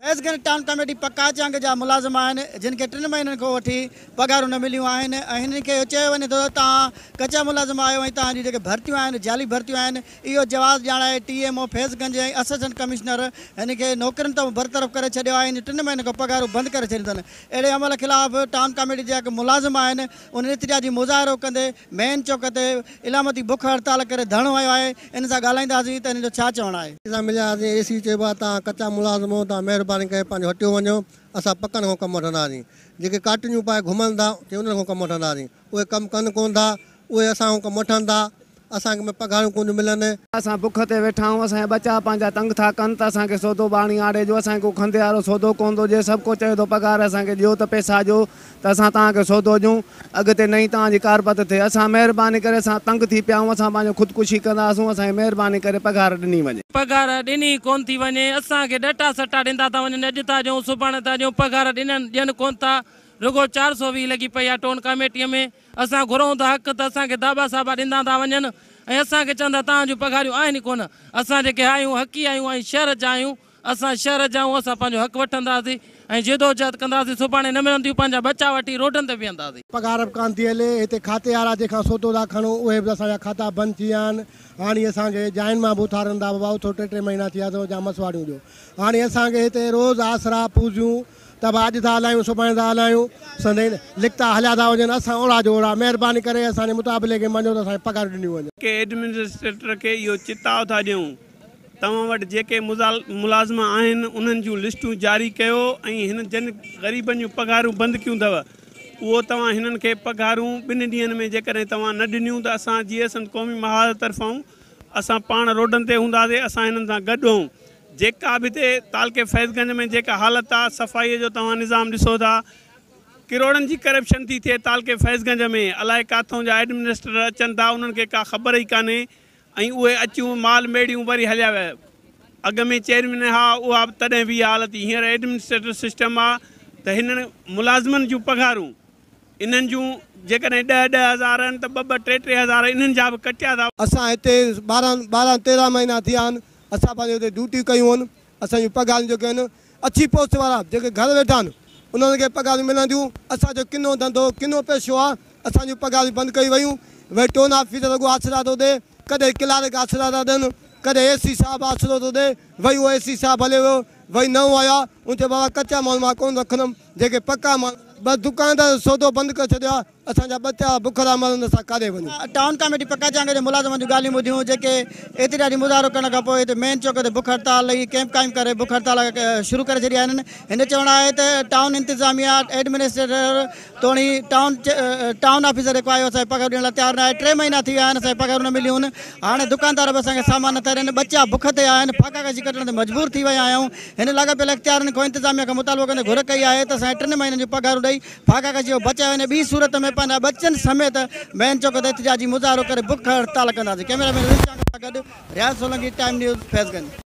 फैज़गंज town committee पक्का चंग जा मुलाज़िम आहिनि जिनके 3 महीननि खां वठी पगारूं न मिलियूं आहिनि ऐं हिननि खे चयो वञे थो तव्हां कचा मुलाज़िम आहियो ऐं तव्हांजी जेके भर्तियूं आहिनि जाली भर्तियूं आहिनि इहो जवाब ॼाणाए TMO फैज़गंज ऐं असिस्टेंट कमिश्नर हिन खे नौकरियुनि तां बरतरफ़ करे छॾियो आहे। 3 महीने खां पगारूं बंदि करे छॾियूं अथनि। अहिड़े अमल ख़िलाफ़ टाउन कमेटी जा जेके मुलाज़िम आहिनि उन इतिजाजी मुज़ाहिरो कंदे मेन चौक ते इलामती बुख हड़ताल करे धरणो आयो आहे। इन सां ॻाल्हाईंदासीं त हिन जो छा चवणु आहे। मिलियासीं AC चइबो आहे तव्हां कचा मुलाज़िम हो तव्हां महिरबानी करे पंहिंजो हटियो वञो, असां पकनि खां कमु वठंदासीं। जेके काटनियूं पाए घुमनि था उन्हनि खां कमु वठंदासीं, उहे कमु कनि कोन था, उहे असां खां कमु वठनि था, असांखे पघारूं कोन मिलनि। असां बुख ते वेठा आहियूं, असांजा बच्चा पंहिंजा तंग था कनि त असांखे सौदो बाणी आड़े जो असांखे खंदे वारो सौदो कोन थो ॾिए। सभु को चए थो पघार असांखे ॾियो त पैसा ॾियो त असां तव्हांखे सौदो ॾियूं, अॻिते नई तव्हांजी कारपत थिए। असां महिरबानी करे असां तंग थी पिया आहियूं, असां पंहिंजो ख़ुदकुशी कंदासीं, असांखे महिरबानी करे पघार ॾिनी वञे। पघार ॾिनी कोन थी वञे, असांखे डटा सटा ॾींदा था वञनि, अॼु था ॾियूं सुभाणे था ॾियूं, पघार ॾियनि कोन था। रुगो 420 लॻी पई आहे टाउन कमेटीअ में। असां घुरूं था हक़ त असांखे दाबा साबा ॾींदा था वञनि ऐं असांखे चवंदा तव्हां जूं पघारियूं आहिनि कोन। असां जेके आहियूं हक़ी आहियूं ऐं शहर जा आहियूं, असां शहर जा आहियूं, असां पंहिंजो हक़ वठंदासीं ऐं जिदोजहद कंदासीं। सुभाणे न मिलंदियूं पंहिंजा बच्चा वठी रोडनि ते बीहंदासीं। पघार बि कान थी हले, हिते खाते वारा जेका सौदो था खणूं उहे बि असांजा खाता बंदि थी विया आहिनि। हाणे असांखे जाइन मां बि उथारंदा बाबा उथो 3 महीना थी विया अथव जा मसवाड़ियूं ॾियो। हाणे असांखे हिते रोज़ आसरा पूजियूं त बि अॼु था हलायूं सुभाणे था हलायूं, संदे लिखता हलिया था वञनि। असां ओड़ा जो ओड़ा महिरबानी करे असांजे मुताबिले खे मञो त असांखे पघार ॾिनियूं वञनि। के एडमिनिस्ट्रेटर खे इहो चिताव था ॾियूं तव्हां वटि जेके मुलाज़िम आहिनि उन्हनि जूं लिस्टूं जारी कयो ऐं हिन जिन ग़रीबनि जूं पघारूं बंदि कयूं अथव उहो तव्हां हिननि खे पघारूं 2 ॾींहंनि में जेकॾहिं तव्हां न ॾिनियूं त असां GSM क़ौमी महाज तरफ़ां असां पाण रोडनि ते हूंदासीं। असां हिननि सां गॾु आहियूं। जेका बि हिते तालके फैज़गंज में जेका हालत आहे सफ़ाईअ जो तव्हां निज़ाम ॾिसो था, किरोड़नि जी करप्शन थी थिए तालके फैज़गंज में। अलाए किथां जा एडमिनिस्ट्रेटर अचनि था, उन्हनि खे का ख़बर ई कान्हे ऐं उहे अचूं माल मेड़ियूं वरी हलिया विया। अॻ में चेयरमैन हा उहा तॾहिं बि हालत, हींअर एडमिनिस्ट्रेटर सिस्टम आहे त हिननि मुलाज़िमनि जूं पघारूं इन्हनि जूं जेकॾहिं 10-10 हज़ार आहिनि त 2-2, 3-3 हज़ार इन्हनि जा बि कटिया था। असां हिते 12-13 महीना थिया आहिनि, असां पंहिंजे हिते ड्यूटियूं कयूं आहिनि। असांजूं पघारूं जेके आहिनि अच्छी पोस्ट वारा जेके घर वेठा आहिनि उन्हनि खे पघारूं मिलंदियूं। असांजो किनो धंधो किनो पेशो आहे, असांजूं पघारूं बंदि कई वयूं। भई टोन ऑफिसर रुॻो आसरा थो ॾे, कॾहिं क्लार्क आसरा था ॾियनि, कॾहिं AC साहब आसरो थो ॾे। भई उहो AC साहब हले वियो, भई न आया उन चयो बाबा कचा माल मां कोन रखंदुमि, जेके पका माल बस दुकानदार सौदो बंदि करे छॾियो आहे। असांजा बच्चा बुखरा मरनि असां काॾे वञूं। टाउन कमेटी पक्का चंग जे मुलाज़िमनि जूं ॻाल्हियूं ॿुधियूं जेके एतिरी मुज़ाहिरो करण खां पोइ हिते मेन चौक ते बुख हड़ताल लई कैंप क़ाइमु करे बुख हड़ताल शुरू करे छॾी आहिनि। हिन चवणु आहे त टाउन इंतिज़ामिया एडमिनिस्ट्रेटर तोणी टाउन ऑफिसर जेको आहे असांखे पघार ॾियण लाइ तयारु न आहे। 3 महीना थी विया आहिनि, असांखे पघारूं न मिलियूं आहिनि। हाणे दुकानदार बि असांखे सामान नथा ॾियनि, बच्चा बुख ते आहिनि, फाका कशी कटण ते मजबूर थी विया आहियूं। हिन लाॻापियल इख़्तियारनि खां इंतिज़ामिया खां मुतालबो कंदे घुर कई आहे त असांखे 3 महीननि जूं पघारूं ॾेई फाका कशी बचाए वञे। ॿी सूरत में पंहिंजा बच्चनि समेत मेन चौक ते एहतिजाजी मुज़ाहिरो करे बुख हड़ताल कंदासीं। कैमरामैन सां गॾु रियाज़ सोलंकी, टाइम न्यूज़ फैज़गंज।